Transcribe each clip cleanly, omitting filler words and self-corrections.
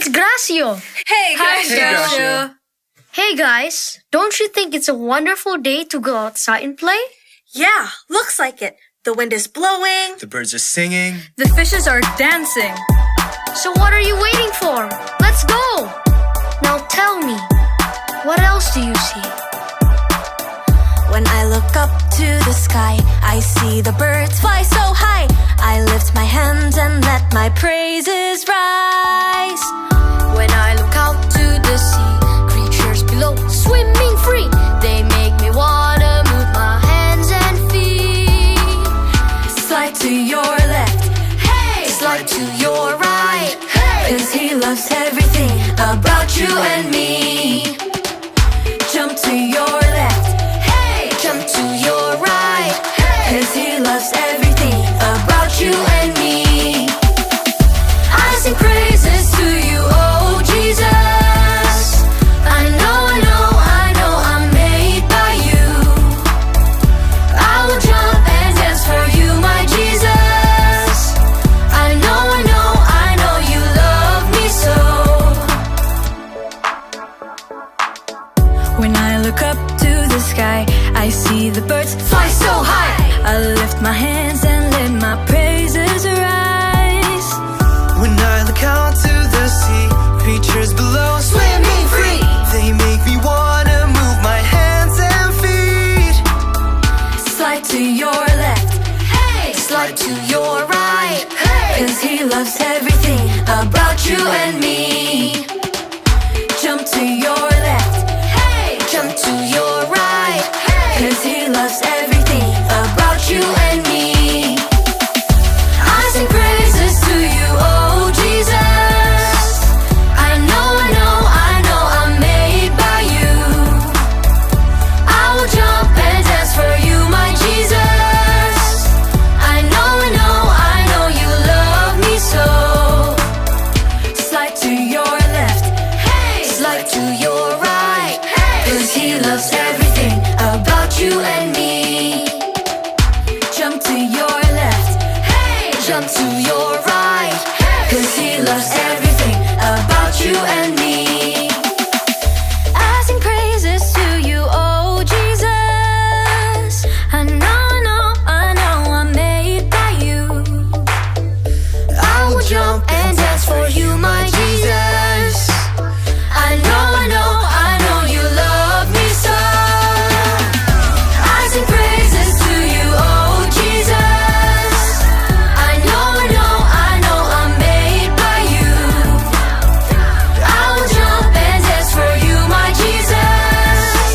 it's Gracio. Hey, Hi, Gracio. Hey guys, don't you think it's a wonderful day to go outside and play? Yeah, looks like it. The wind is blowing. The birds are singing. The fishes are dancing. So what are you waiting for? Let's go! Now tell me, what else do you see? When I look up to the sky, I see the birds fly so high. I lift my hands and let my praises rise. When I look out to the sea, creatures below swimming free. They make me wanna move my hands and feet. Slide to your left, hey! Slide to your right, hey! 'Cause he loves everything about you and me. Jump to your left, jump to your right, hey! 'Cause he loves everything about you and me. I sing praises to you, oh Jesus. I know I'm made by you. I will jump and dance for you, my Jesus. I know you love me so. When I look up to the sky, I see the birds fly so high. I lift my hands and let my praises rise. When I look out to the sea, creatures below Swimming free. They make me wanna move my hands and feet. Slide to your left, hey! Slide to your right, hey! 'Cause he loves everything about you and me. Jump to your left, hey! Jump to your right, hey! 'Cause he loves everything about you and me. I sing praises to you, oh Jesus. I know I'm made by you. I will jump and dance for you, my Jesus. I know you love me so. Slide to your left, hey! Slide to your right, hey! 'Cause he loves everything about you and me. Jump to your left, hey! Jump to your right, hey! 'Cause he loves everything about you and me. I sing praises to you, oh Jesus. I know I'm made by you. I will jump and dance for you, my Jesus. I know you love me so. I sing praises to you, oh Jesus. I know I'm made by you. I will jump and dance for you, my Jesus.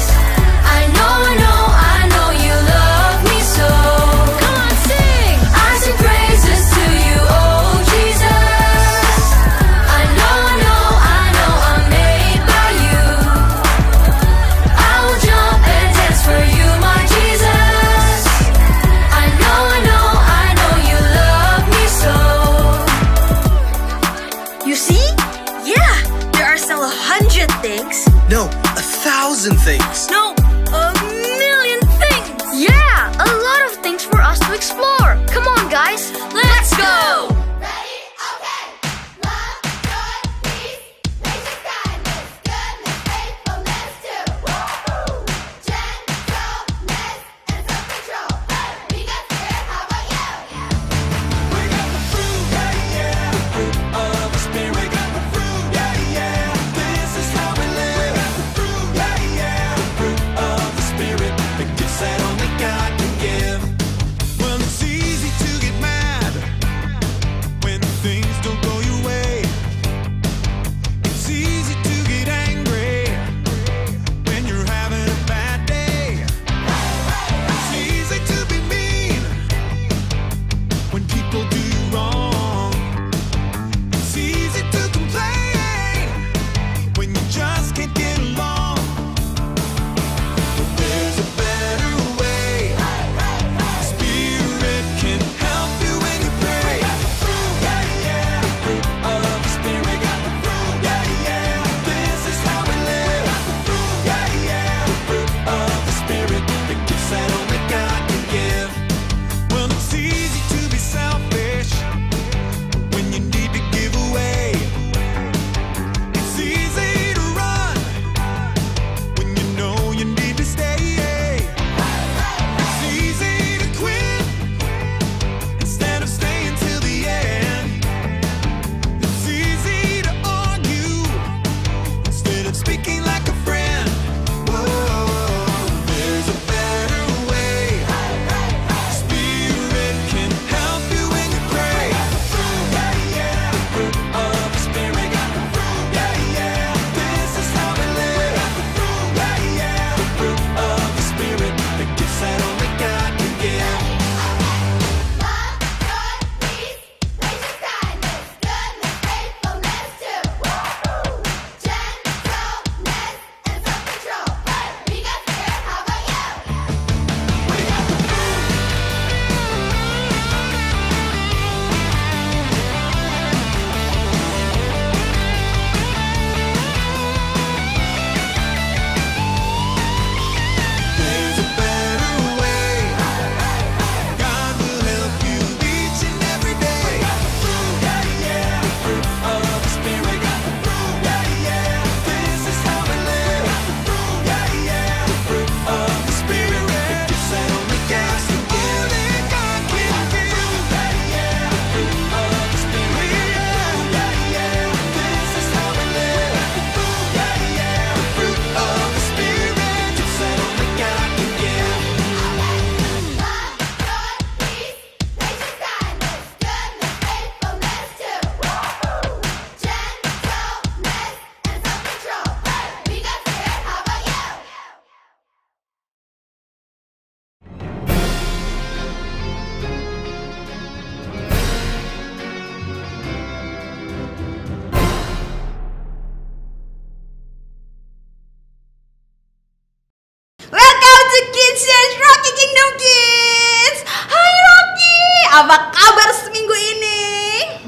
I know you love me so. Come on, sing! I sing praises to you, oh Jesus. I know I'm made by you. I will jump and dance for you, my Jesus. I know you love me so. You see? Yeah, there are still 100 things. No, 1,000 things. No, a million things. Yeah, a lot of things for us to explore. Come on guys, let's go! Ready? Okay. Love, joy, peace, gracious kindness, goodness, faithfulness too. Gentleness and self-control. We got spirit, how about you? We got the fruit, yeah, yeah. The fruit of the spirit. Got the fruit, yeah, yeah. This is how we live. We got the fruit, yeah, yeah. The fruit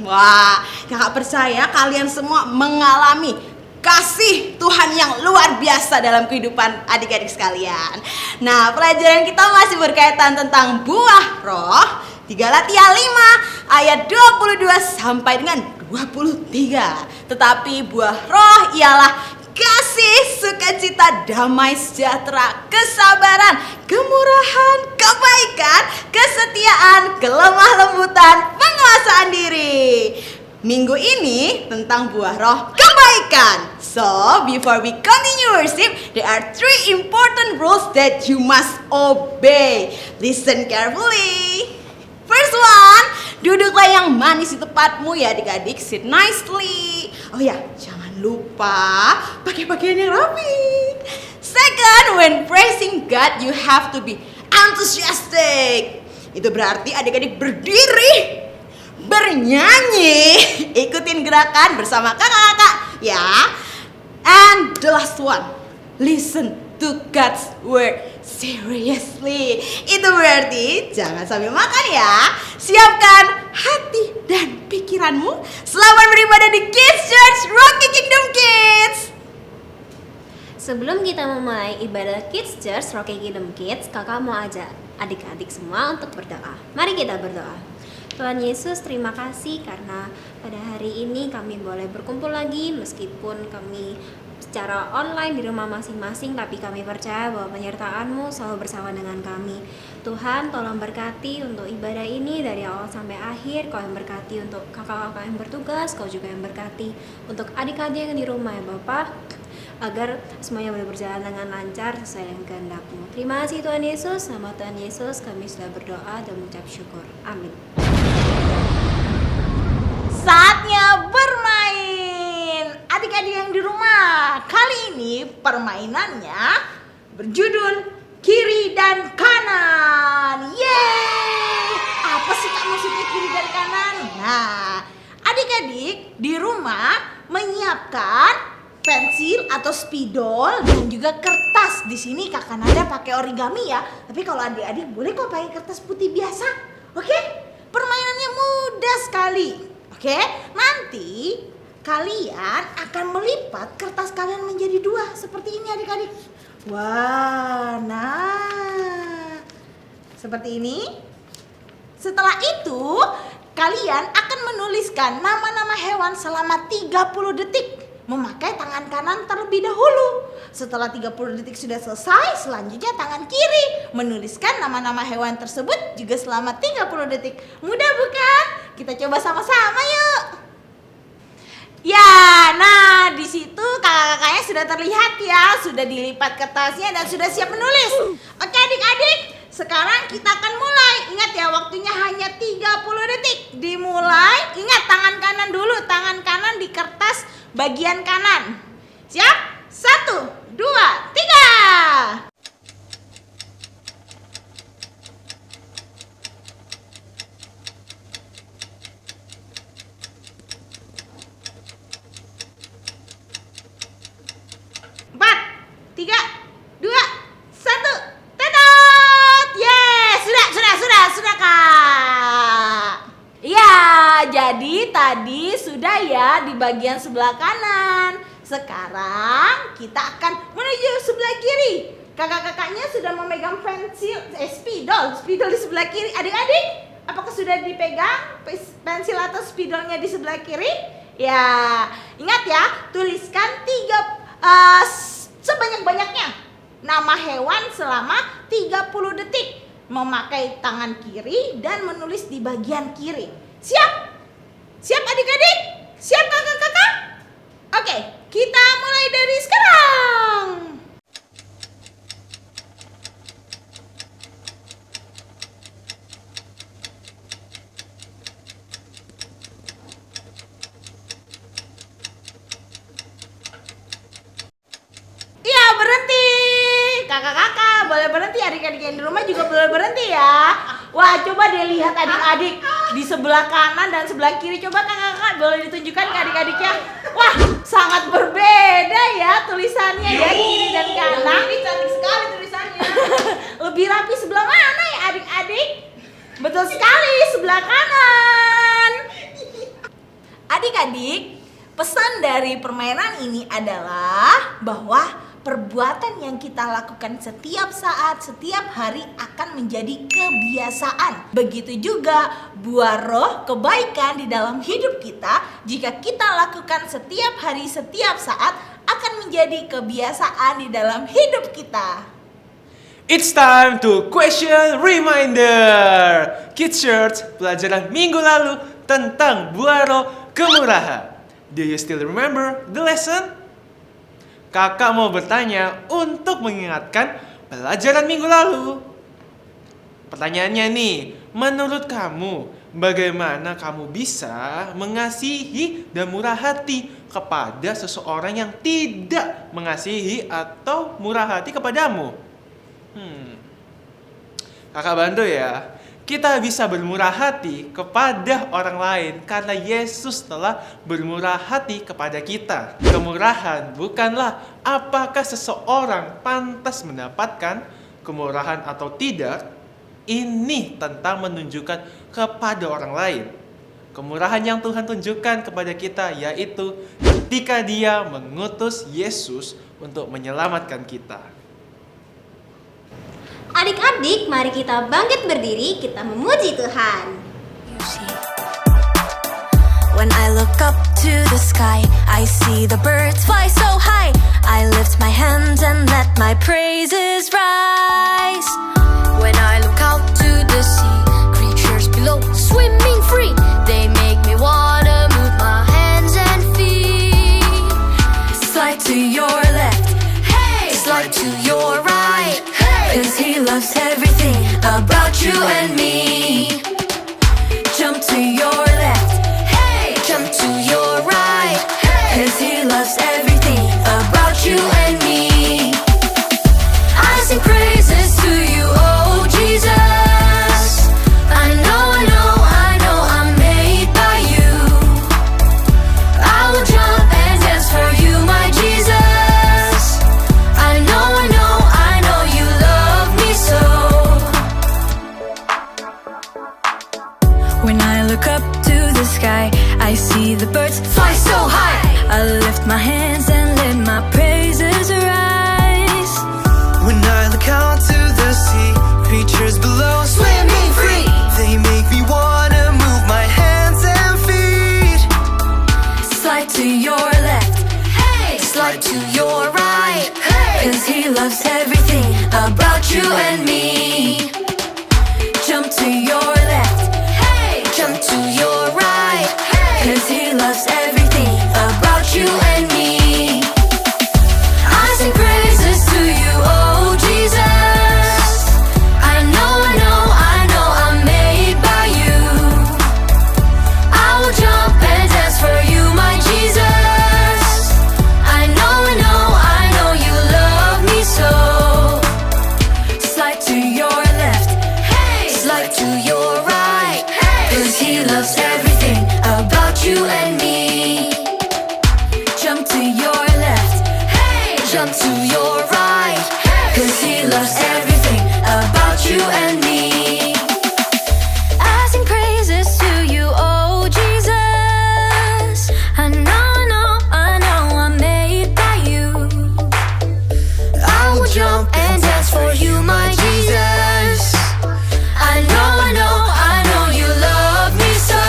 Wah, kakak percaya kalian semua mengalami kasih Tuhan yang luar biasa dalam kehidupan adik-adik sekalian. Nah, pelajaran kita masih berkaitan tentang buah roh di Galatia 5 ayat 22 sampai dengan 23. Tetapi buah roh ialah kasih, sukacita, damai sejahtera, kesabaran, kemurahan, kebaikan, kesetiaan, kelemah lembutan, penguasaan diri. Minggu ini tentang buah roh kebaikan. So, before we continue worship, there are 3 important rules that you must obey. Listen carefully. First one, duduklah yang manis di tempatmu ya adik-adik, sit nicely. Oh ya, jangan lupa pakai pakaian yang rapi. Second, when praising God, you have to be enthusiastic. Itu berarti adik-adik berdiri, bernyanyi, ikutin gerakan bersama kakak-kakak ya. And the last one, listen to God's word seriously. Itu berarti jangan sambil makan ya. Siapkan hati dan pikiranmu. Selamat beribadah di Kids Church Rocky Kingdom Kids. Sebelum kita memulai ibadah Kids Church Rocky Kingdom Kids, kakak mau ajak adik-adik semua untuk berdoa. Mari kita berdoa. Tuhan Yesus, terima kasih karena pada hari ini kami boleh berkumpul lagi meskipun kami secara online di rumah masing-masing, tapi kami percaya bahwa penyertaan-Mu selalu bersama dengan kami. Tuhan, tolong berkati untuk ibadah ini dari awal sampai akhir. Kau yang berkati untuk kakak-kakak yang bertugas, Kau juga yang berkati untuk adik-adik yang di rumah ya Bapak, agar semuanya boleh berjalan dengan lancar sesuai dengan kehendak-Mu. Terima kasih Tuhan Yesus, nama Tuhan Yesus kami sudah berdoa dan mengucap syukur. Amin. Saatnya bermain. Adik-adik yang di rumah, kali ini permainannya berjudul kiri dan kanan. Yeay! Apa sih Kak maksudnya kiri dan kanan? Nah, adik-adik di rumah menyiapkan pensil atau spidol dan juga kertas. Di sini Kakak Nada pakai origami ya. Tapi kalau adik-adik boleh kok pakai kertas putih biasa. Oke? Permainannya mudah sekali. Oke, nanti kalian akan melipat kertas kalian menjadi 2 seperti ini adik-adik. Wah, nah seperti ini. Setelah itu kalian akan menuliskan nama-nama hewan selama 30 detik memakai tangan kanan terlebih dahulu. Setelah 30 detik sudah selesai, selanjutnya tangan kiri menuliskan nama-nama hewan tersebut juga selama 30 detik. Mudah bukan? Kita coba sama-sama yuk. Ya, nah di situ kakak-kakaknya sudah terlihat ya, sudah dilipat kertasnya dan sudah siap menulis. Oke adik-adik, sekarang kita akan mulai. Ingat ya, waktunya hanya 30 detik. Dimulai, ingat tangan kanan dulu, tangan kanan di kertas bagian kanan. Siap? 1, 2, 3. Jadi tadi sudah ya di bagian sebelah kanan. Sekarang kita akan menuju sebelah kiri. Kakak-kakaknya sudah memegang pensil, spidol di sebelah kiri. Adik-adik, apakah sudah dipegang pensil atau spidolnya di sebelah kiri? Ya, ingat ya, tuliskan sebanyak-banyaknya nama hewan selama 30 detik. Memakai tangan kiri dan menulis di bagian kiri. Siap? Siap adik-adik? Siap kakak-kakak? Oke, kita mulai dari sekarang. Iya, berhenti. Kakak-kakak boleh berhenti, adik-adik yang di rumah juga boleh berhenti ya. Wah, coba deh lihat adik-adik di sebelah kanan dan sebelah kiri. Coba kakak-kakak boleh ditunjukkan ke adik-adiknya. Wah, sangat berbeda ya tulisannya ya, kiri dan kanan. Ini cantik sekali tulisannya. Lebih rapi sebelah mana ya adik-adik? Betul sekali, sebelah kanan. Adik-adik, pesan dari permainan ini adalah bahwa perbuatan yang kita lakukan setiap saat, setiap hari akan menjadi kebiasaan. Begitu juga buah roh kebaikan di dalam hidup kita, jika kita lakukan setiap hari, setiap saat, akan menjadi kebiasaan di dalam hidup kita. It's time to question reminder. Kids Church, pelajaran minggu lalu tentang buah roh kemurahan. Do you still remember the lesson? Kakak mau bertanya untuk mengingatkan pelajaran minggu lalu. Pertanyaannya nih, menurut kamu bagaimana kamu bisa mengasihi dan murah hati kepada seseorang yang tidak mengasihi atau murah hati kepadamu? Kakak bantu ya. Kita bisa bermurah hati kepada orang lain karena Yesus telah bermurah hati kepada kita. Kemurahan bukanlah apakah seseorang pantas mendapatkan kemurahan atau tidak. Ini tentang menunjukkan kepada orang lain. Kemurahan yang Tuhan tunjukkan kepada kita yaitu ketika Dia mengutus Yesus untuk menyelamatkan kita. Adik-adik, mari kita bangkit berdiri, kita memuji Tuhan. When I look up to the sky, I see the birds fly so high. I lift my hands and let my praises rise. When I look out to the sea, creatures below swimming free. They make me wanna move my hands and feet. Slide to your left, hey. Slide to your right, hey. 'Cause He loves everything about you and me. Jump to your left, hey. Jump to your right, hey. 'Cause He loves everything about you and me. I sing praises to you, oh Jesus. I know I'm made by you. I will jump and dance for you, my Jesus. I know you love me so. When I look up to the sky, I see the birds fly so high. I lift my hands and let my praises rise. When I look out to the sea, creatures below swimming free. They make me wanna move my hands and feet. Slide to your left, hey. Slide to your right, hey. 'Cause He loves everything about you and me. Jump to your left, hey. Jump to your right, hey. 'Cause He loves everything about you and me. I sing praises to you, oh Jesus. I know I'm made by you. I will jump and dance for you, my Jesus. I know you love me so. Slide to your left, hey. Slide to your right, hey. 'Cause He loves everything about you and me. Jump to your left, hey. Jump to your right, hey. 'Cause He loves everything about you and me. I sing praises to you, oh Jesus. I know I'm made by you. I will jump and dance for you, my Jesus. I know you love me so.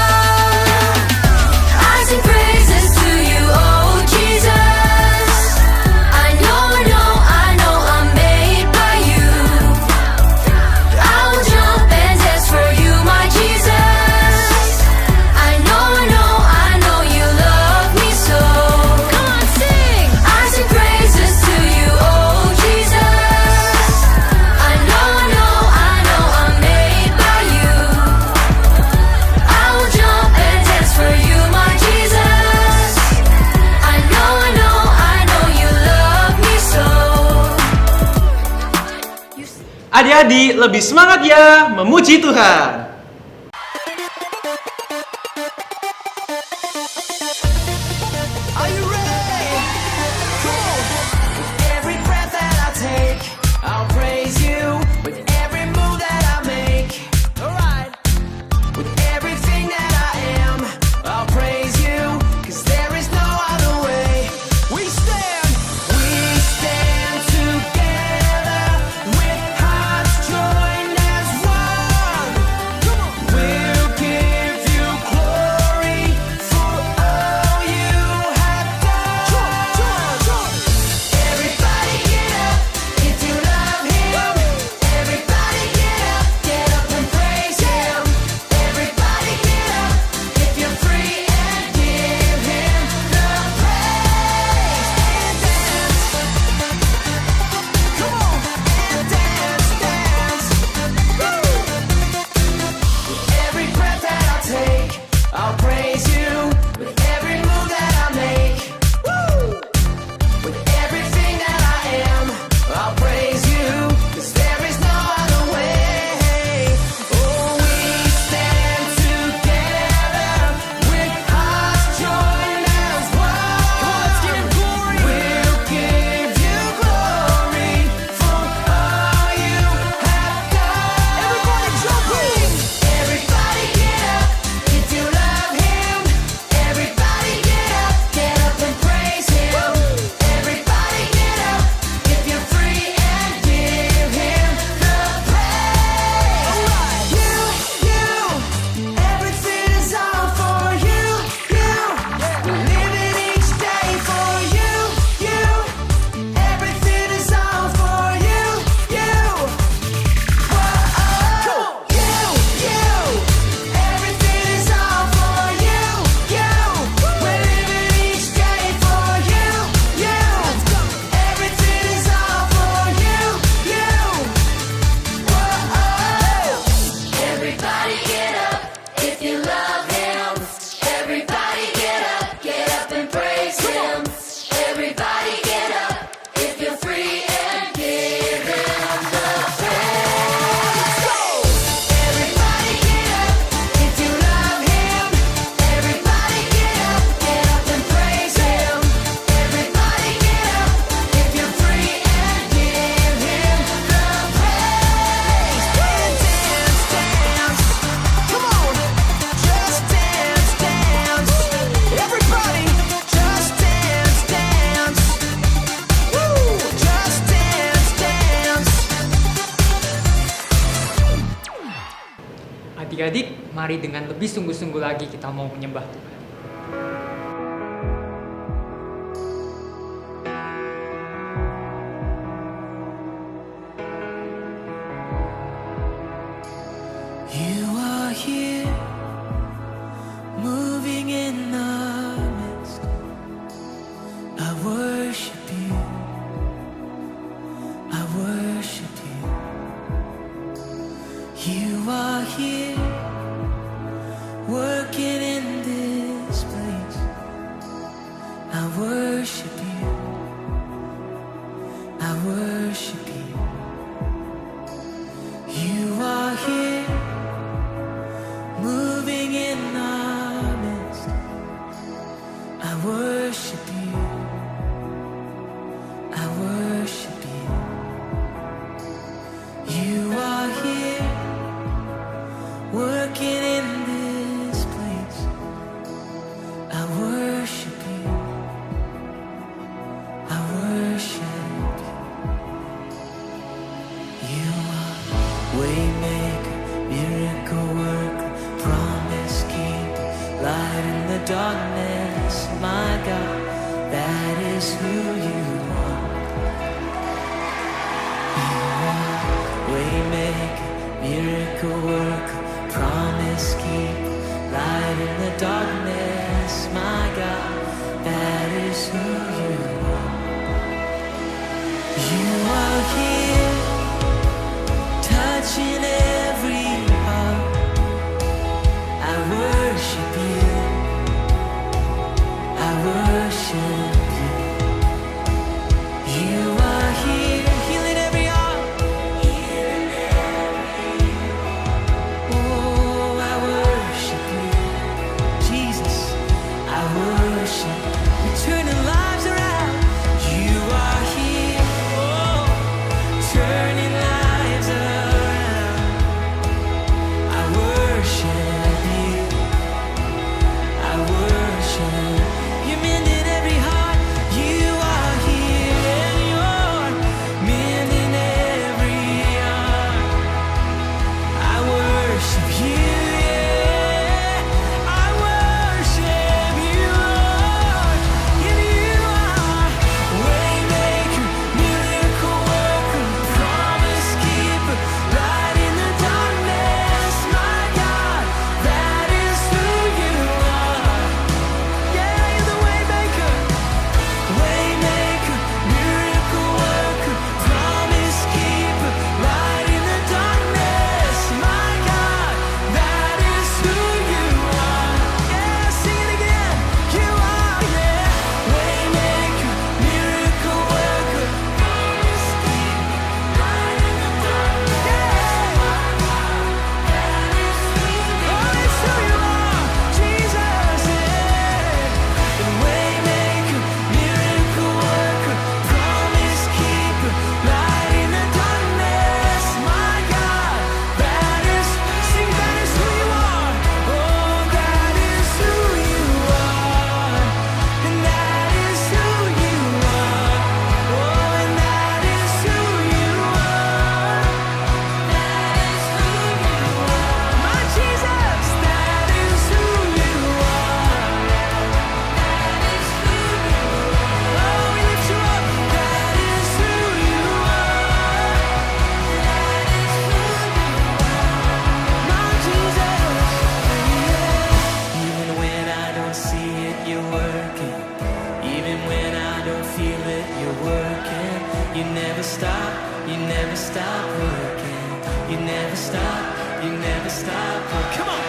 I sing praises to you, oh Jesus. I know I'm made by you. I will jump and dance for you, my Jesus. I know you love me so. Come on, sing. I sing praises to you, oh Jesus. I know I'm made by you. I will jump and dance for you, my Jesus. I know you love me so. Adik-adik, lebih semangat ya memuji Tuhan. Are you ready? Cool. Every breath that I take, I'll praise you. With every move that I make, alright. With everything that I am, I'll praise you. Adik-adik, mari dengan lebih sungguh-sungguh lagi kita mau menyembah Tuhan. You are here, moving in our midst. I worship you. I worship you. You are here, working in this place. I worship you. I worship you. You are here, moving in our midst. I worship you. I worship you. You are here, working in this place. I worship you. I worship you. You are waymaker, miracle worker, promise keeper, light in the darkness. My God, that is who you are. You are waymaker, miracle worker, promise keeper, light in the darkness. My God, that is who you are. You are here, touching every heart. I worship you. I worship you. You are here, healing every heart. Oh, I worship you, Jesus. I worship you, turning lives around. You are here, oh, turning lives around. I worship you. I worship. You're mending every heart. You are here, and you're mending every heart. I worship you, yeah. I worship you, Lord. And you are waymaker, miracle worker, promise keeper, light in the darkness. My God, that is who you are. Yeah, you're the waymaker, waymaker, miracle worker, promise keeper, light in the darkness. My God, that is who you are. Yeah, sing it again. You are, yeah, waymaker, miracle worker, promise keeper, light in the darkness. Yeah, that is who you are. Oh, it's who you are, Jesus. Yeah, and waymaker, miracle worker, promise keeper, light in the darkness. My God, that is, sing, that is who you are. Oh, that is who you are. And that is who you are. Oh, and that is who you are. That is who you are. My Jesus, that is who you are. That is who you are. Oh, we lift you up. That is who you are. That is who you are. My Jesus. Even when I don't see it, you're working. Even when I don't feel it, you're working. You never stop. You never stop working. You never stop. You never stop working. Come on.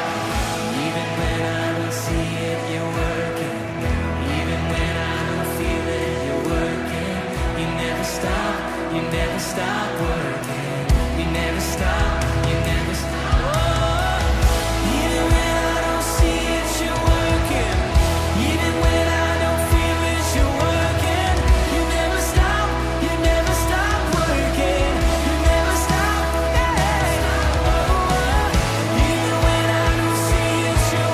Even when I don't see it, you're working. Even when I don't feel it, you're working. You never stop. You never stop working. You never stop. You never stop. Oh, even when I don't see it, you're working. Even when I don't feel it, you're working. You never stop. You never stop working. You never stop. Yeah. Oh, even when I don't see it, you're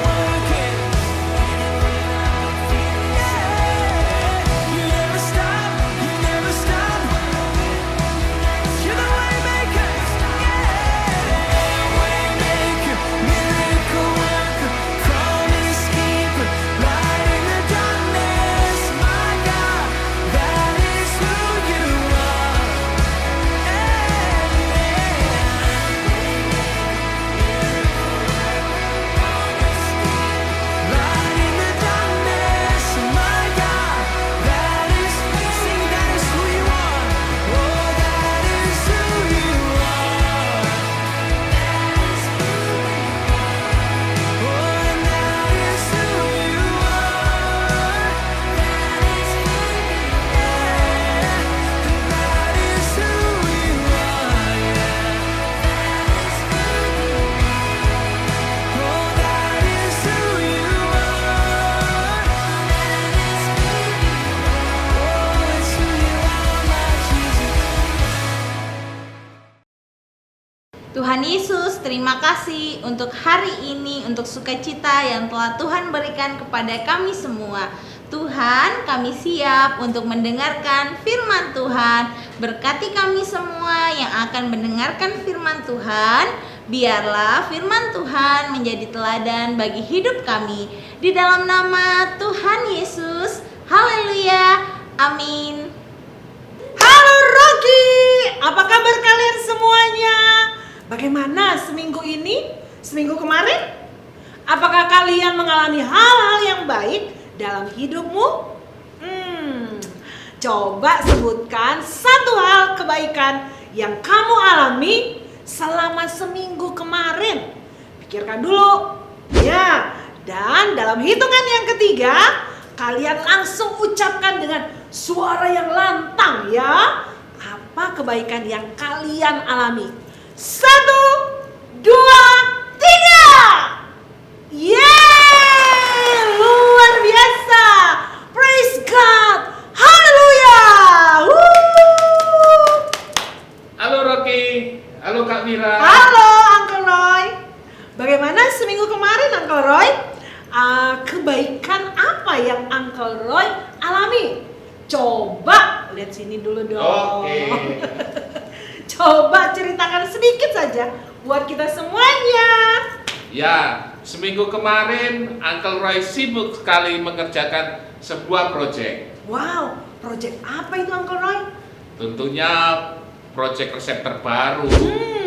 Yesus, terima kasih untuk hari ini, untuk sukacita yang telah Tuhan berikan kepada kami semua. Tuhan, kami siap untuk mendengarkan firman Tuhan. Berkati kami semua yang akan mendengarkan firman Tuhan. Biarlah firman Tuhan menjadi teladan bagi hidup kami. Di dalam nama Tuhan Yesus, haleluya, amin. Halo Rocky, apa kabar kalian semuanya? Bagaimana seminggu ini? Seminggu kemarin? Apakah kalian mengalami hal-hal yang baik dalam hidupmu? Coba sebutkan satu hal kebaikan yang kamu alami selama seminggu kemarin. Pikirkan dulu. Ya, dan dalam hitungan yang ketiga, kalian langsung ucapkan dengan suara yang lantang ya. Apa kebaikan yang kalian alami? 1, 2, 3. Yeay, luar biasa. Praise God. Haleluya. Halo Rocky, halo Kak Mira. Halo Uncle Roy. Bagaimana seminggu kemarin Uncle Roy? Kebaikan apa yang Uncle Roy alami? Coba lihat sini dulu dong. Oke. Coba ceritakan sedikit saja buat kita semuanya. Ya, seminggu kemarin Uncle Roy sibuk sekali mengerjakan sebuah proyek. Wow, proyek apa itu Uncle Roy? Tentunya proyek resep terbaru.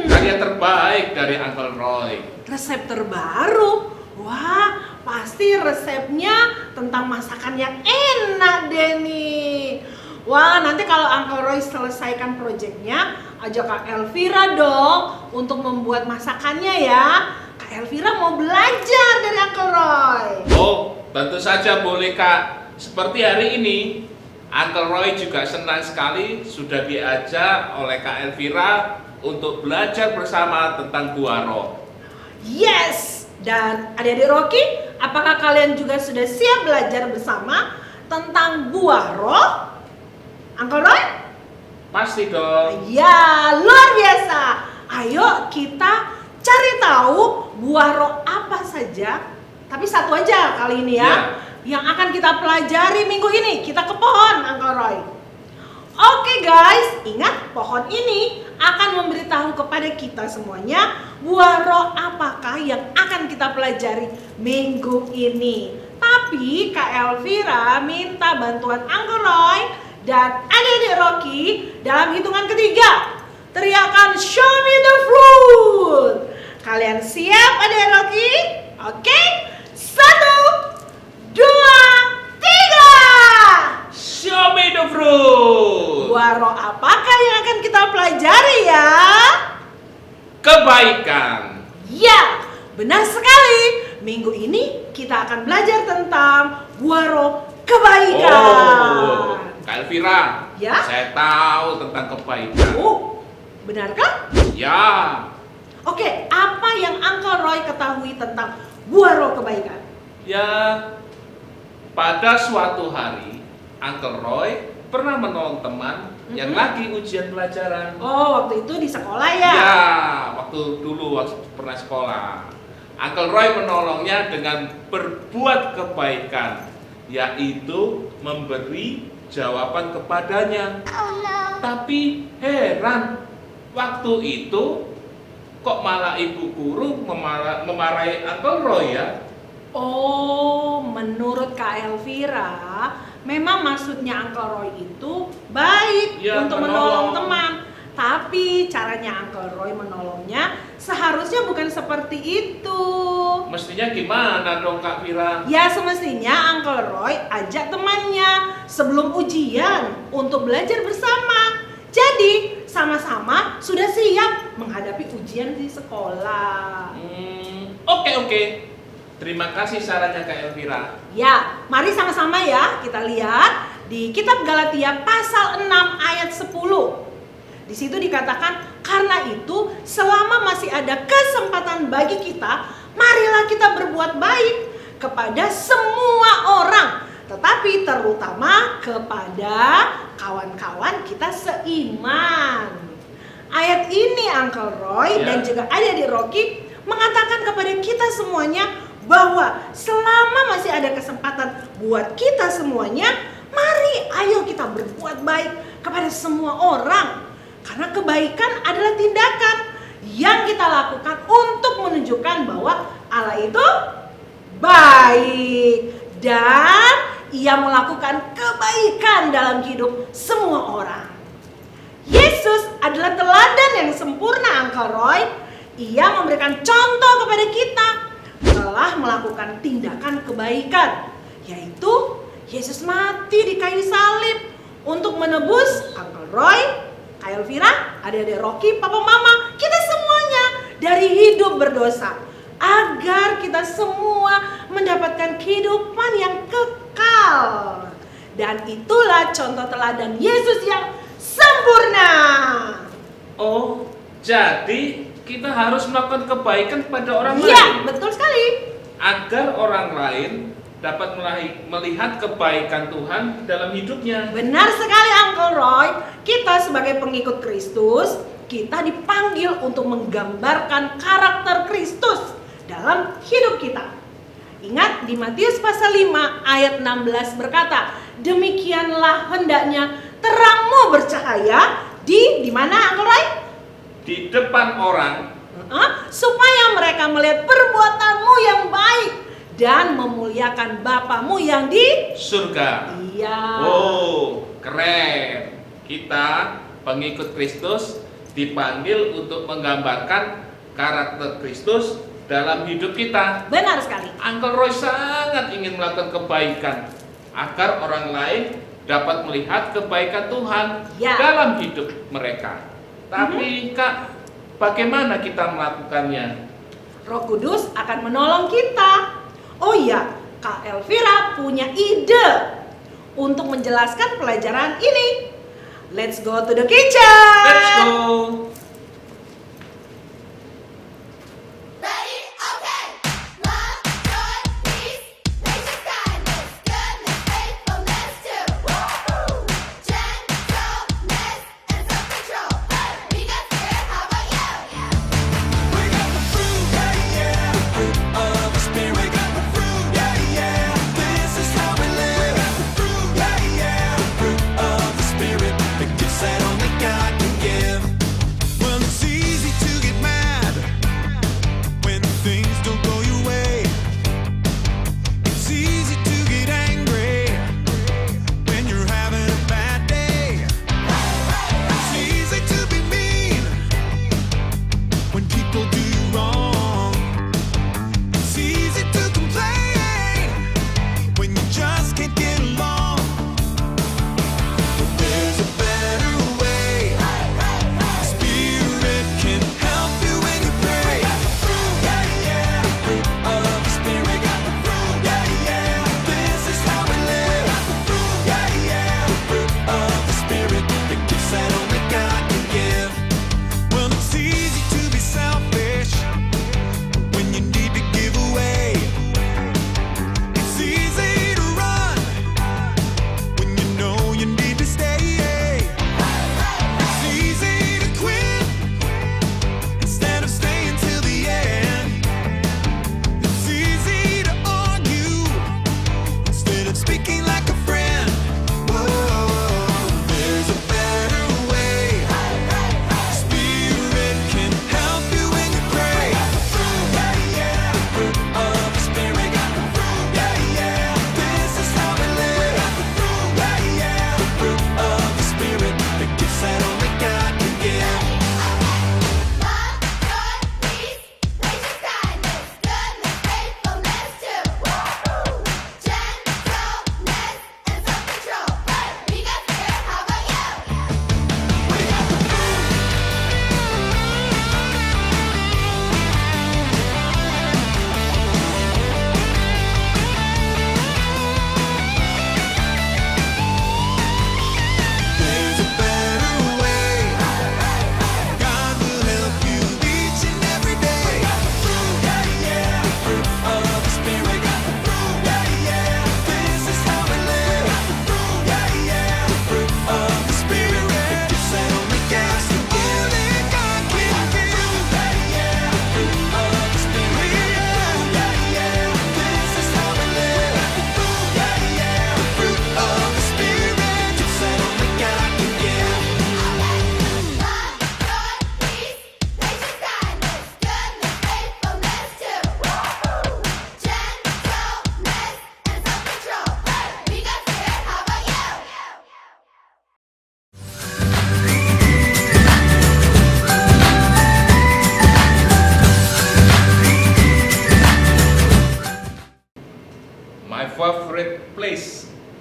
Karya terbaik dari Uncle Roy. Resep terbaru? Wah, pasti resepnya tentang masakan yang enak deh nih. Wah, nanti kalau Uncle Roy selesaikan proyeknya, ajak Kak Elvira dong untuk membuat masakannya ya. Kak Elvira mau belajar dari Uncle Roy. Oh, tentu saja boleh Kak. Seperti hari ini, Uncle Roy juga senang sekali sudah diajak oleh Kak Elvira untuk belajar bersama tentang buah roh. Yes! Dan adik-adik Rocky, apakah kalian juga sudah siap belajar bersama tentang buah roh? Uncle Roy? Pasti dong. Ya, luar biasa. Ayo kita cari tahu buah roh apa saja. Tapi satu aja kali ini ya. Yang akan kita pelajari minggu ini. Kita ke pohon, Uncle Roy. Oke guys, ingat pohon ini akan memberitahu kepada kita semuanya buah roh apakah yang akan kita pelajari minggu ini. Tapi Kak Elvira minta bantuan Uncle Roy dan adik-adik Rocky dalam hitungan ketiga. Teriakan show me the fruit. Kalian siap adik Rocky? Oke? 1, 2, 3. Show me the fruit. Buah roh apakah yang akan kita pelajari ya? Kebaikan. Ya, benar sekali. Minggu ini kita akan belajar tentang buah roh kebaikan. Oh, Kak Elvira, Ya? saya tahu tentang kebaikan. Oh, benarkah? Ya, Oke, apa yang Uncle Roy ketahui tentang buah roh kebaikan? ya, pada suatu hari Uncle Roy pernah menolong teman yang lagi ujian pelajaran. Oh, waktu itu di sekolah ya? Ya, waktu pernah sekolah. Uncle Roy menolongnya dengan berbuat kebaikan, yaitu memberi jawaban kepadanya. Tapi heran, waktu itu kok malah ibu guru memarahi Uncle Roy ya? Oh, menurut Kak Elvira, memang maksudnya Uncle Roy itu baik Ya, untuk menolong teman. Tapi caranya Uncle Roy menolongnya seharusnya bukan seperti itu. Mestinya gimana dong Kak Vira? Ya semestinya Uncle Roy ajak temannya sebelum ujian untuk belajar bersama. Jadi sama-sama sudah siap menghadapi ujian di sekolah. Oke. Terima kasih sarannya Kak Elvira. Ya, mari sama-sama ya kita lihat di kitab Galatia pasal 6 ayat 10. Di situ dikatakan, karena itu selama masih ada kesempatan bagi kita, marilah kita berbuat baik kepada semua orang, tetapi terutama kepada kawan-kawan kita seiman. Ayat ini Uncle Roy Ya. dan juga adik-adik Rocky mengatakan kepada kita semuanya bahwa selama masih ada kesempatan buat kita semuanya, mari ayo kita berbuat baik kepada semua orang. Karena kebaikan adalah tindakan yang kita lakukan untuk menunjukkan bahwa Allah itu baik dan Ia melakukan kebaikan dalam hidup semua orang. Yesus adalah teladan yang sempurna Uncle Roy. Ia memberikan contoh kepada kita telah melakukan tindakan kebaikan, yaitu Yesus mati di kayu salib untuk menebus Uncle Roy, Kak Elvira, adik-adik Rocky, papa mama, kita semuanya dari hidup berdosa, agar kita semua mendapatkan kehidupan yang kekal. Dan itulah contoh teladan Yesus yang sempurna. Oh, jadi kita harus melakukan kebaikan kepada orang Iya, lain betul sekali. agar orang lain dapat melihat kebaikan Tuhan dalam hidupnya. Benar sekali Uncle Roy. Kita sebagai pengikut Kristus, kita dipanggil untuk menggambarkan karakter Kristus dalam hidup kita. Ingat di Matius pasal 5 ayat 16 berkata, demikianlah hendaknya terangmu bercahaya di mana Uncle Roy? Di depan orang, supaya mereka melihat perbuatanmu yang baik dan memuliakan Bapamu yang di surga. Iya. Oh, keren. Kita pengikut Kristus dipanggil untuk menggambarkan karakter Kristus dalam hidup kita. Benar sekali. Uncle Roy sangat ingin melakukan kebaikan agar orang lain dapat melihat kebaikan Tuhan dalam hidup mereka. Tapi Kak, bagaimana kita melakukannya? Roh Kudus akan menolong kita. Oh iya, Kak Elvira punya ide untuk menjelaskan pelajaran ini. Let's go to the kitchen. Let's go.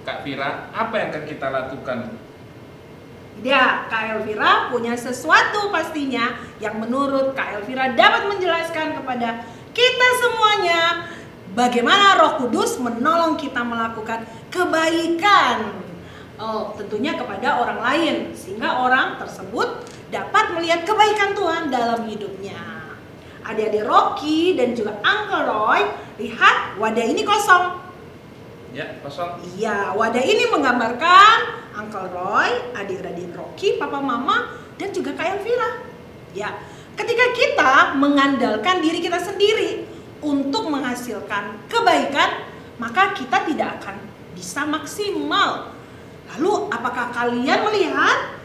Kak Vira, apa yang akan kita lakukan? Ya, Kak Elvira punya sesuatu pastinya yang menurut Kak Elvira dapat menjelaskan kepada kita semuanya bagaimana Roh Kudus menolong kita melakukan kebaikan. Tentunya kepada orang lain, sehingga orang tersebut dapat melihat kebaikan Tuhan dalam hidupnya. Adik-adik Rocky dan juga Uncle Roy, lihat wadah ini kosong. Ya, kosong. Iya, wadah ini menggambarkan Uncle Roy, adik-adik Rocky, Papa Mama, dan juga Kak Elvira. Ya, ketika kita mengandalkan diri kita sendiri untuk menghasilkan kebaikan, maka kita tidak akan bisa maksimal. Lalu, apakah kalian melihat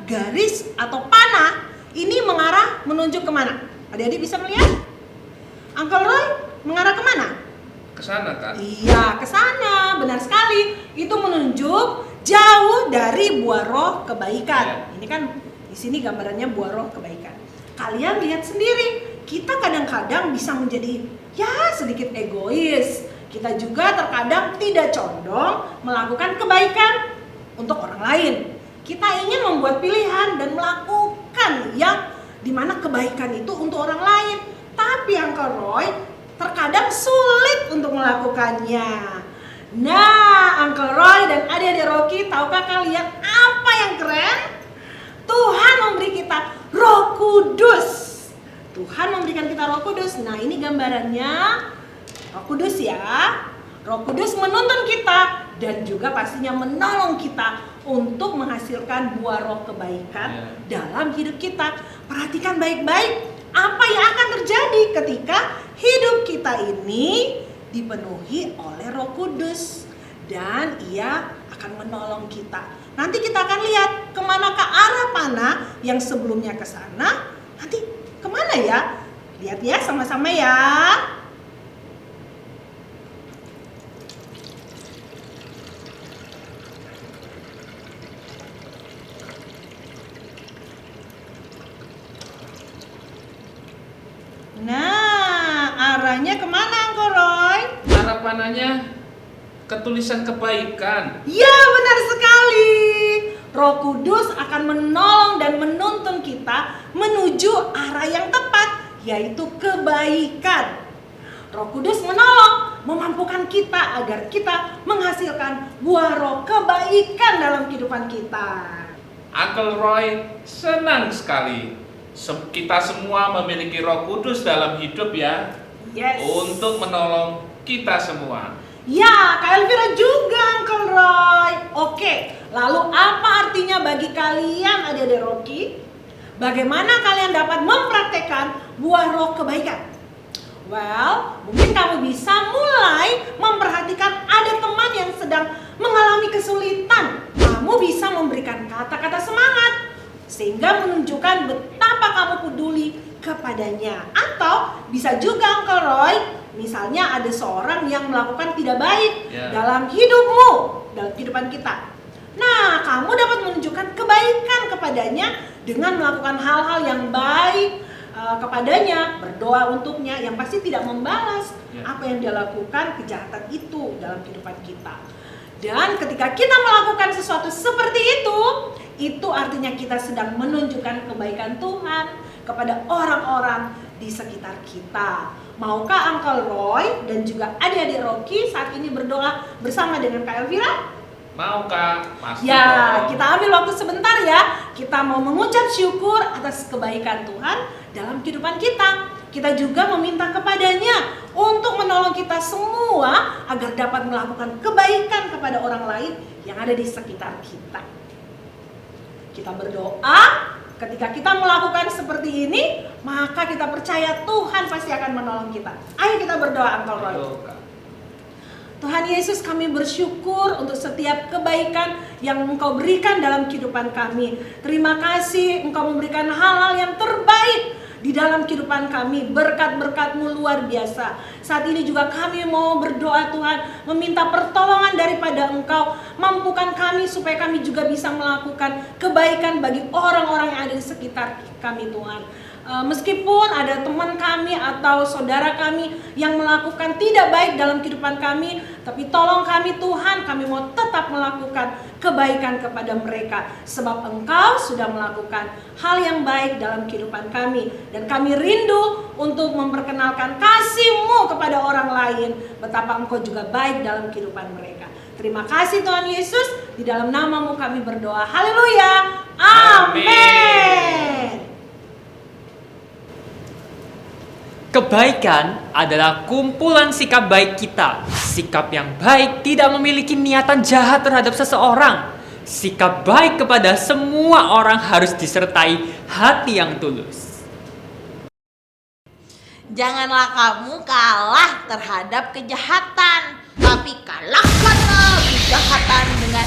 garis atau panah ini mengarah menunjuk kemana? Adik-adik bisa melihat? Uncle Roy mengarah kemana? Ke sana, Kak. Iya, ke sana. Benar sekali. Itu menunjuk jauh dari buah roh kebaikan. Ini kan di sini gambarannya buah roh kebaikan. Kalian lihat sendiri, kita kadang-kadang bisa menjadi sedikit egois. Kita juga terkadang tidak condong melakukan kebaikan untuk orang lain. Kita ingin membuat pilihan dan melakukan yang dimana kebaikan itu untuk orang lain. Tapi Uncle Roy terkadang sulit untuk melakukannya. Nah, Uncle Roy dan adik-adik Rocky, tahukah kalian apa yang keren? Tuhan memberi kita Roh Kudus. Tuhan memberikan kita Roh Kudus. Nah, ini gambarannya Roh Kudus ya. Roh Kudus menuntun kita dan juga pastinya menolong kita untuk menghasilkan buah roh kebaikan dalam hidup kita. Perhatikan baik-baik apa yang akan terjadi ketika hidup kita ini dipenuhi oleh Roh Kudus, dan Ia akan menolong kita. Nanti kita akan lihat kemanakah arah panah yang sebelumnya ke sana, nanti kemana ya? Lihat ya sama-sama ya. Nah, arahnya kemana Uncle Roy? Arah panahnya ketulisan kebaikan. Ya, benar sekali. Roh Kudus akan menolong dan menuntun kita menuju arah yang tepat, yaitu kebaikan. Roh Kudus menolong, memampukan kita agar kita menghasilkan buah roh kebaikan dalam kehidupan kita. Uncle Roy senang sekali. Kita semua memiliki Roh Kudus dalam hidup ya. Yes. Untuk menolong kita semua. Ya, Kak Elvira juga Uncle Roy. Oke, lalu apa artinya bagi kalian adik-adik Rocky? Bagaimana kalian dapat mempraktekkan buah roh kebaikan? Well, mungkin kamu bisa mulai memperhatikan ada teman yang sedang mengalami kesulitan. Kamu bisa memberikan kata-kata semangat sehingga menunjukkan betapa kamu peduli kepadanya. Atau bisa juga Uncle Roy, misalnya ada seorang yang melakukan tidak baik dalam hidupmu, dalam kehidupan kita. Nah, kamu dapat menunjukkan kebaikan kepadanya dengan melakukan hal-hal yang baik kepadanya, berdoa untuknya, yang pasti tidak membalas apa yang dia lakukan, kejahatan itu dalam kehidupan kita. Dan ketika kita melakukan sesuatu seperti itu artinya kita sedang menunjukkan kebaikan Tuhan kepada orang-orang di sekitar kita. Maukah Uncle Roy dan juga adik-adik Rocky saat ini berdoa bersama dengan Kak Elvira? Mau Kak? Pasti ya, dong. kita ambil waktu sebentar ya. Kita mau mengucap syukur atas kebaikan Tuhan dalam kehidupan kita. Kita juga meminta kepadanya untuk menolong kita semua agar dapat melakukan kebaikan kepada orang lain yang ada di sekitar kita. Kita berdoa, ketika kita melakukan seperti ini, maka kita percaya Tuhan pasti akan menolong kita. Ayo kita berdoa, Uncle Roy. Tuhan Yesus, kami bersyukur untuk setiap kebaikan yang Engkau berikan dalam kehidupan kami. Terima kasih Engkau memberikan hal-hal yang terbaik di dalam kehidupan kami. Berkat-berkat-Mu luar biasa. Saat ini juga kami mau berdoa Tuhan, meminta pertolongan daripada Engkau. Mampukan kami supaya kami juga bisa melakukan kebaikan bagi orang-orang yang ada di sekitar kami Tuhan. Meskipun ada teman kami atau saudara kami yang melakukan tidak baik dalam kehidupan kami, tapi tolong kami Tuhan, kami mau tetap melakukan kebaikan kepada mereka. Sebab Engkau sudah melakukan hal yang baik dalam kehidupan kami. Dan kami rindu untuk memperkenalkan kasih-Mu kepada orang lain. Betapa Engkau juga baik dalam kehidupan mereka. Terima kasih Tuhan Yesus, di dalam nama-Mu kami berdoa. Haleluya. Amin. Kebaikan adalah kumpulan sikap baik kita. Sikap yang baik tidak memiliki niatan jahat terhadap seseorang. Sikap baik kepada semua orang harus disertai hati yang tulus. Janganlah kamu kalah terhadap kejahatan, tapi kalahkanlah kejahatan dengan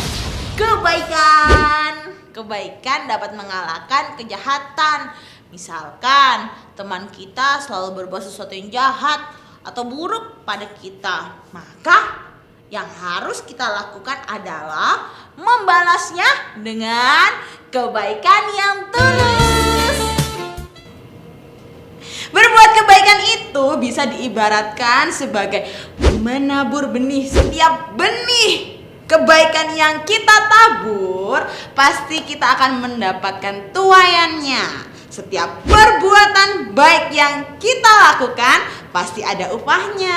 kebaikan. Kebaikan dapat mengalahkan kejahatan. Misalkan teman kita selalu berbuat sesuatu yang jahat atau buruk pada kita, maka yang harus kita lakukan adalah membalasnya dengan kebaikan yang tulus. Berbuat kebaikan itu bisa diibaratkan sebagai menabur benih. Setiap benih kebaikan yang kita tabur, pasti kita akan mendapatkan tuaiannya. Setiap perbuatan baik yang kita lakukan pasti ada upahnya.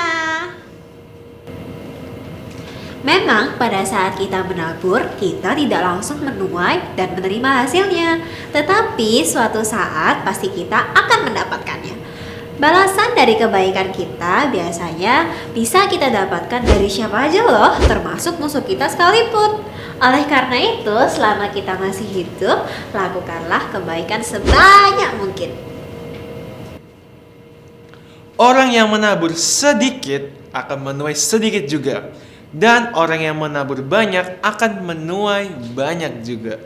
Memang pada saat kita menabur, kita tidak langsung menuai dan menerima hasilnya. Tetapi suatu saat pasti kita akan mendapatkannya. Balasan dari kebaikan kita biasanya bisa kita dapatkan dari siapa aja loh, termasuk musuh kita sekalipun. Oleh karena itu, selama kita masih hidup, lakukanlah kebaikan sebanyak mungkin. Orang yang menabur sedikit akan menuai sedikit juga. Dan orang yang menabur banyak akan menuai banyak juga.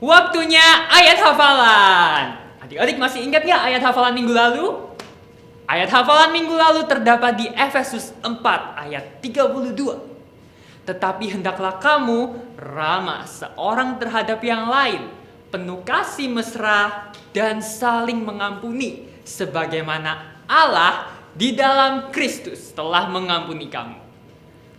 Waktunya ayat hafalan. Adik-adik masih ingat nggak ayat hafalan minggu lalu? Ayat hafalan minggu lalu terdapat di Efesus 4 ayat 32. Tetapi hendaklah kamu ramah seorang terhadap yang lain, penuh kasih mesra dan saling mengampuni, sebagaimana Allah di dalam Kristus telah mengampuni kamu.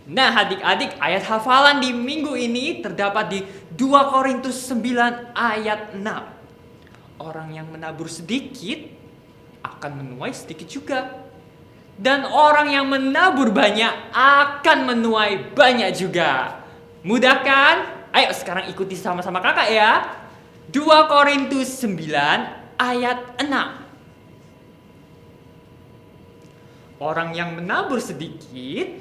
Nah adik-adik, ayat hafalan di minggu ini terdapat di 2 Korintus 9 ayat 6. Orang yang menabur sedikit akan menuai sedikit juga. Dan orang yang menabur banyak akan menuai banyak juga. Mudah kan? Ayo sekarang ikuti sama-sama kakak ya. 2 Korintus 9 ayat 6. Orang yang menabur sedikit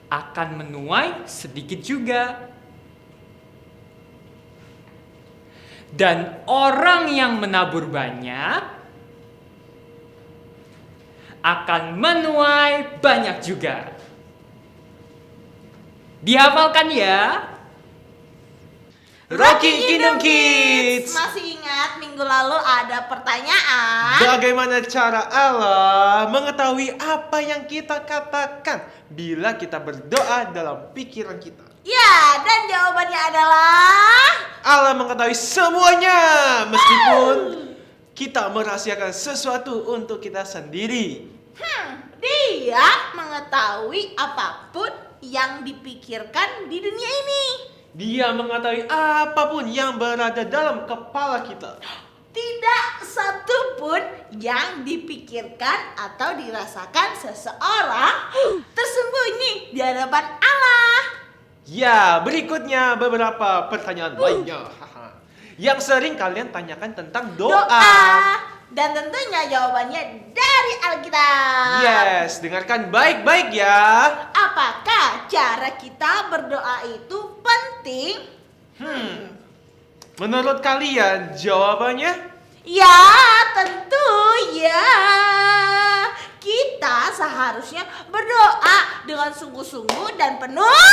akan menuai sedikit juga. Dan orang yang menabur banyak akan menuai banyak juga. Dihafalkan ya. Rocky Kingdom Kids. Masih ingat minggu lalu ada pertanyaan? Bagaimana cara Allah mengetahui apa yang kita katakan bila kita berdoa dalam pikiran kita? Ya, dan jawabannya adalah Allah mengetahui semuanya, meskipun kita merahasiakan sesuatu untuk kita sendiri. Dia mengetahui apapun yang dipikirkan di dunia ini. Dia mengetahui apapun yang berada dalam kepala kita. Tidak satu pun yang dipikirkan atau dirasakan seseorang tersembunyi di hadapan Allah. Ya, berikutnya beberapa pertanyaan lainnya yang sering kalian tanyakan tentang doa. Dan tentunya jawabannya dari Alkitab. Yes, dengarkan baik-baik ya. Apakah cara kita berdoa itu penting? Menurut kalian jawabannya? Ya, tentu ya. Kita seharusnya berdoa dengan sungguh-sungguh dan penuh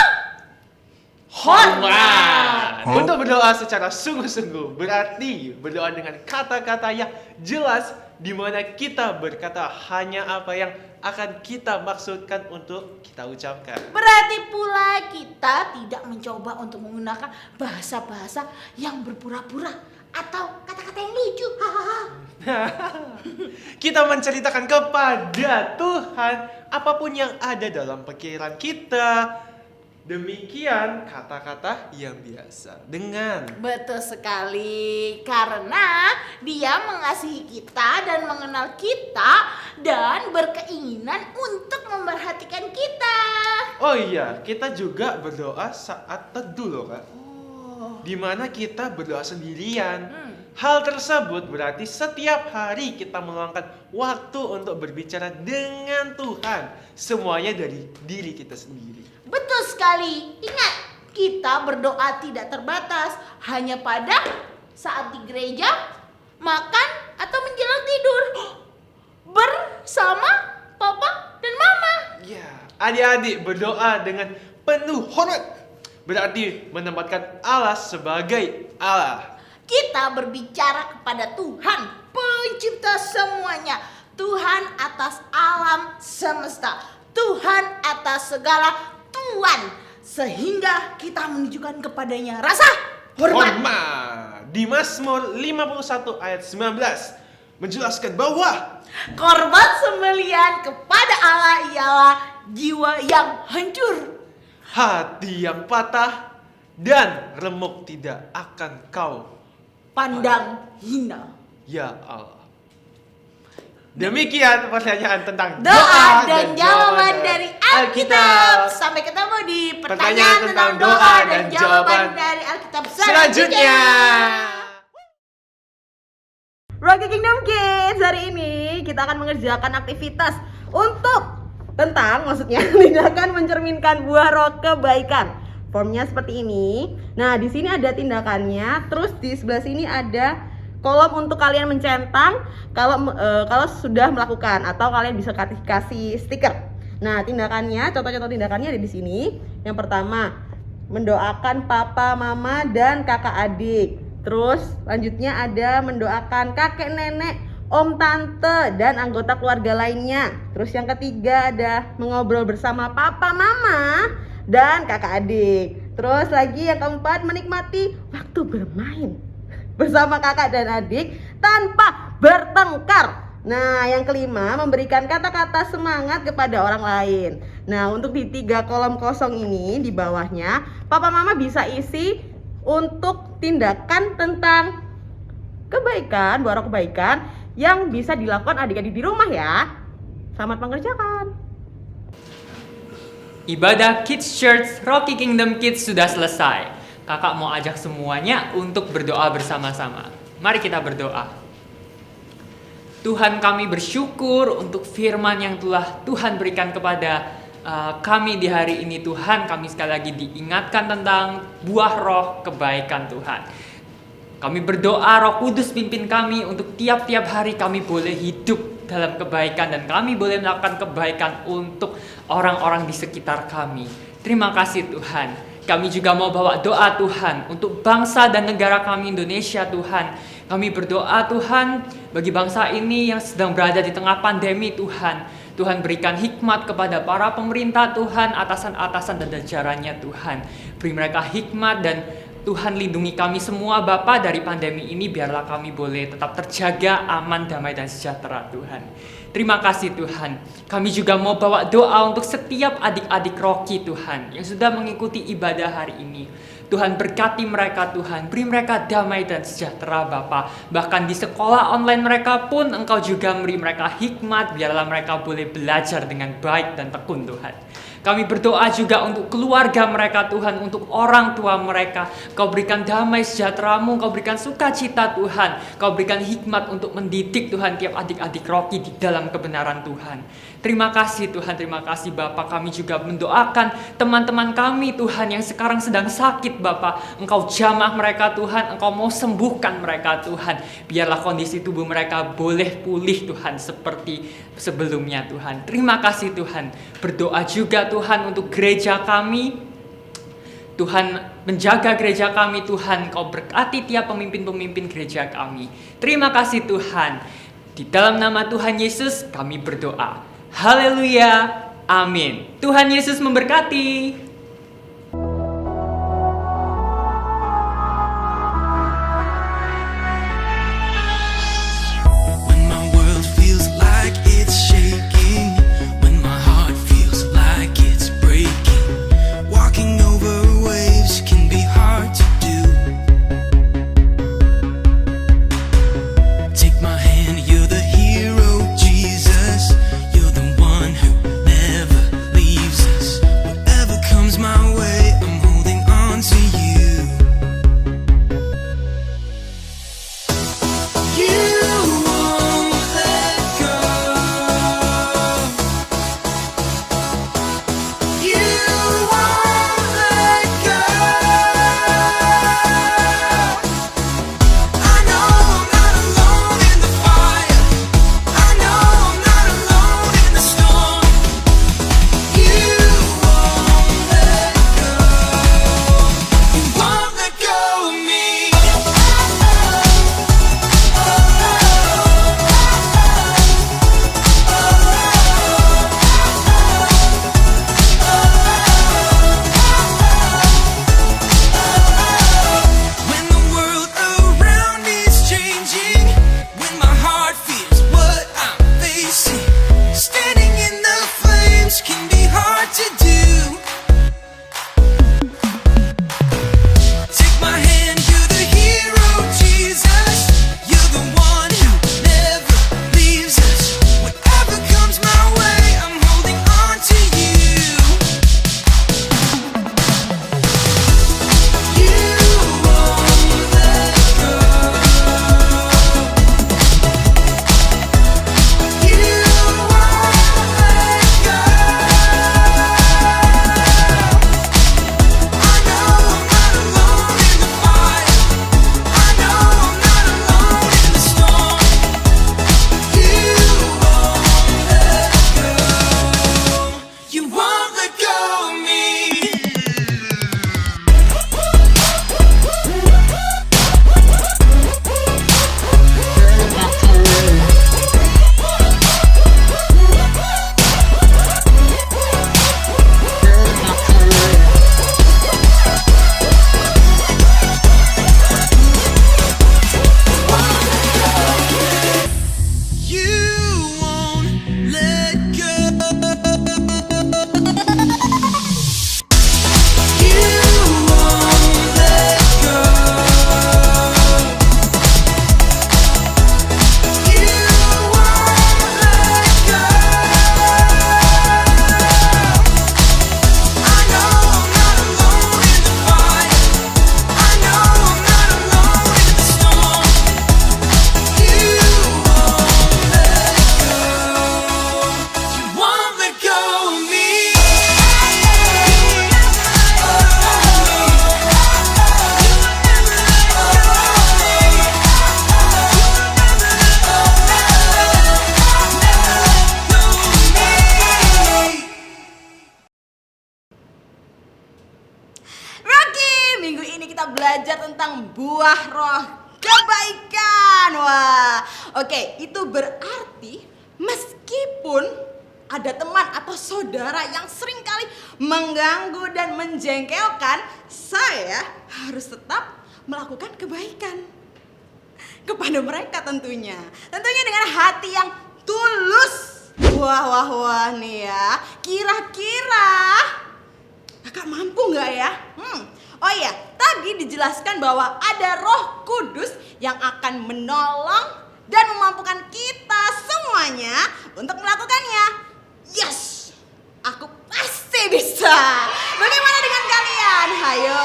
hormat. Untuk berdoa secara sungguh-sungguh berarti berdoa dengan kata-kata yang jelas di mana kita berkata hanya apa yang akan kita maksudkan untuk kita ucapkan. Berarti pula kita tidak mencoba untuk menggunakan bahasa-bahasa yang berpura-pura atau kata-kata yang lucu. Kita menceritakan kepada Tuhan apapun yang ada dalam pikiran kita. Demikian kata-kata yang biasa dengan. Betul sekali, karena Dia mengasihi kita dan mengenal kita dan berkeinginan untuk memperhatikan kita. Oh iya, kita juga berdoa saat teduh loh Kak. Di mana kita berdoa sendirian. Hal tersebut berarti setiap hari kita meluangkan waktu untuk berbicara dengan Tuhan. Semuanya dari diri kita sendiri. Betul sekali. Ingat, kita berdoa tidak terbatas hanya pada saat di gereja, makan, atau menjelang tidur bersama papa dan mama. Ya, adik-adik berdoa dengan penuh hormat. Berarti menempatkan Allah sebagai Allah. Kita berbicara kepada Tuhan, pencipta semuanya. Tuhan atas alam semesta. Tuhan atas segala Tuhan, sehingga kita menunjukkan kepadanya rasa hormat. Di Mazmur 51 ayat 19 menjelaskan bahwa korban sembelihan kepada Allah ialah jiwa yang hancur, hati yang patah, dan remuk tidak akan kau pandang hina. Ya Allah. Demikian pertanyaan tentang doa dan jawaban dari Alkitab. Sampai ketemu di pertanyaan tentang doa dan jawaban dari Alkitab selanjutnya. Rocky Kingdom Kids, hari ini kita akan mengerjakan aktivitas maksudnya tindakan mencerminkan buah roh kebaikan. Formnya seperti ini. Nah, di sini ada tindakannya, terus di sebelah sini ada kolom untuk kalian mencentang kalau sudah melakukan, atau kalian bisa kasih stiker. Nah, tindakannya, contoh-contoh tindakannya ada di sini. Yang pertama, mendoakan papa, mama, dan kakak adik. Terus lanjutnya ada mendoakan kakek, nenek, om, tante, dan anggota keluarga lainnya. Terus yang ketiga ada mengobrol bersama papa, mama, dan kakak adik. Terus lagi yang keempat, menikmati waktu bermain bersama kakak dan adik tanpa bertengkar. Nah, yang kelima, memberikan kata-kata semangat kepada orang lain. Nah, untuk di 3 kolom kosong ini di bawahnya, papa mama bisa isi untuk tindakan tentang kebaikan, buah roh kebaikan yang bisa dilakukan adik-adik di rumah ya. Selamat mengerjakan. Ibadah Kids Church Rocky Kingdom Kids sudah selesai. Kakak mau ajak semuanya untuk berdoa bersama-sama. Mari kita berdoa. Tuhan, kami bersyukur untuk firman yang telah Tuhan berikan kepada kami di hari ini. Tuhan, kami sekali lagi diingatkan tentang buah roh kebaikan Tuhan. Kami berdoa Roh Kudus pimpin kami untuk tiap-tiap hari kami boleh hidup dalam kebaikan, dan kami boleh melakukan kebaikan untuk orang-orang di sekitar kami. Terima kasih Tuhan. Kami juga mau bawa doa Tuhan untuk bangsa dan negara kami Indonesia Tuhan. Kami berdoa Tuhan bagi bangsa ini yang sedang berada di tengah pandemi Tuhan. Tuhan berikan hikmat kepada para pemerintah Tuhan, atasan-atasan dan jajarannya Tuhan. Beri mereka hikmat, dan Tuhan lindungi kami semua Bapa dari pandemi ini. Biarlah kami boleh tetap terjaga, aman, damai, dan sejahtera Tuhan. Terima kasih Tuhan. Kami juga mau bawa doa untuk setiap adik-adik Rocky Tuhan yang sudah mengikuti ibadah hari ini. Tuhan berkati mereka Tuhan, beri mereka damai dan sejahtera Bapa. Bahkan di sekolah online mereka pun Engkau juga beri mereka hikmat, biarlah mereka boleh belajar dengan baik dan tekun Tuhan. Kami berdoa juga untuk keluarga mereka Tuhan, untuk orang tua mereka. Kau berikan damai sejahtera-Mu, Kau berikan sukacita Tuhan. Kau berikan hikmat untuk mendidik Tuhan tiap adik-adik Rocky di dalam kebenaran Tuhan. Terima kasih Tuhan, terima kasih Bapa. Kami juga mendoakan teman-teman kami Tuhan yang sekarang sedang sakit Bapa. Engkau jamah mereka Tuhan, Engkau mau sembuhkan mereka Tuhan. Biarlah kondisi tubuh mereka boleh pulih Tuhan seperti sebelumnya Tuhan. Terima kasih Tuhan. Berdoa juga Tuhan untuk gereja kami. Tuhan menjaga gereja kami Tuhan. Kau berkati tiap pemimpin-pemimpin gereja kami. Terima kasih Tuhan. Di dalam nama Tuhan Yesus kami berdoa. Haleluya. Amin. Tuhan Yesus memberkati. When my world feels like it's shaking, when my heart feels like it's breaking, walking over waves can be hard to do. Take my hand, you're the hero, Jesus. You're the one who never leaves us. Whatever comes my way, I'm holding on to you. You won't let go. You won't let go. I know I'm not alone in the fire. I know I'm not alone in the storm. You won't let go. You won't let go of me. When the world around me is changing, when my heart feels what I'm facing, standing in the flames can be hard to do. Take my hand, you're the hero, Jesus. You're the one who never leaves us. Whatever comes my way, I'm holding on to you. You won't let go. You won't let go. I know I'm not alone in the fire. I know I'm not alone in the storm. You won't let go. You won't let go of me. You won't let go. You won't let go. You won't let go. I know I'm not alone in the fire. I know I'm not alone in the storm. You won't let go. You won't let go of me. Rocky, minggu ini kita belajar tentang buah roh kebaikan. Wah, oke, itu berarti meskipun ada teman atau saudara yang seringkali mengganggu dan menjengkelkan, saya harus tetap melakukan kebaikan kepada mereka tentunya. Tentunya dengan hati yang tulus. Wah nih ya. Kira-kira Kakak mampu nggak ya? Oh iya, tadi dijelaskan bahwa ada Roh Kudus yang akan menolong dan memampukan kita semuanya untuk melakukannya. Yes, aku pasti bisa. Bagaimana dengan kalian? Ayo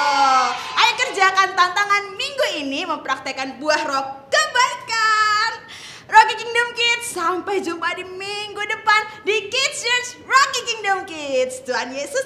kerjakan tantangan minggu ini mempraktekkan buah roh kebaikan. Rocky Kingdom Kids, sampai jumpa di minggu depan di Kids Church Rocky Kingdom Kids. Tuhan Yesus